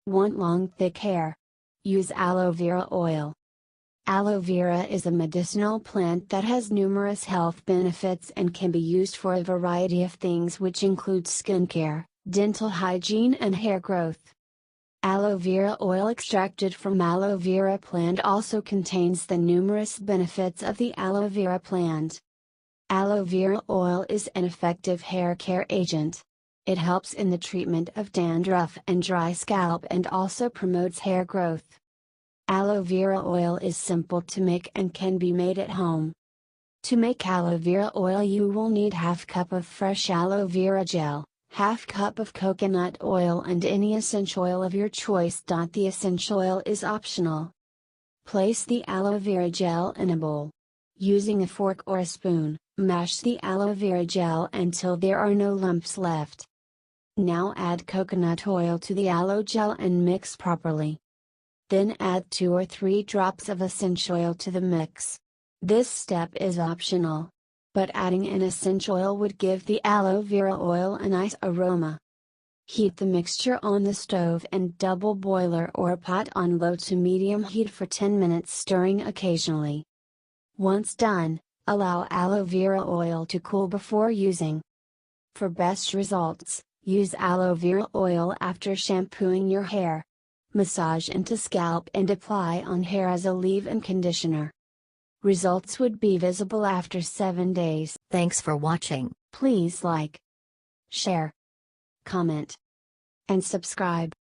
Want long thick hair? Use aloe vera oil. Aloe vera is a medicinal plant that has numerous health benefits and can be used for a variety of things, which include skincare, dental hygiene and hair growth. Aloe vera oil extracted from aloe vera plant also contains the numerous benefits of the aloe vera plant. Aloe vera oil is an effective hair care agent. It helps in the treatment of dandruff and dry scalp and also promotes hair growth. Aloe vera oil is simple to make and can be made at home. To make aloe vera oil, you will need ½ cup of fresh aloe vera gel, ½ cup of coconut oil and any essential oil of your choice. The essential oil is optional. Place the aloe vera gel in a bowl. Using a fork or a spoon, mash the aloe vera gel until there are no lumps left. Now add coconut oil to the aloe gel and mix properly. Then add 2 or 3 drops of essential oil to the mix. This step is optional, but adding an essential oil would give the aloe vera oil a nice aroma. Heat the mixture on the stove and double boiler or pot on low to medium heat for 10 minutes, stirring occasionally. Once done, allow aloe vera oil to cool before using. For best results, use aloe vera oil after shampooing your hair. Massage into scalp and apply on hair as a leave-in conditioner. Results would be visible after 7 days. Thanks for watching. Please like, share, comment, and subscribe.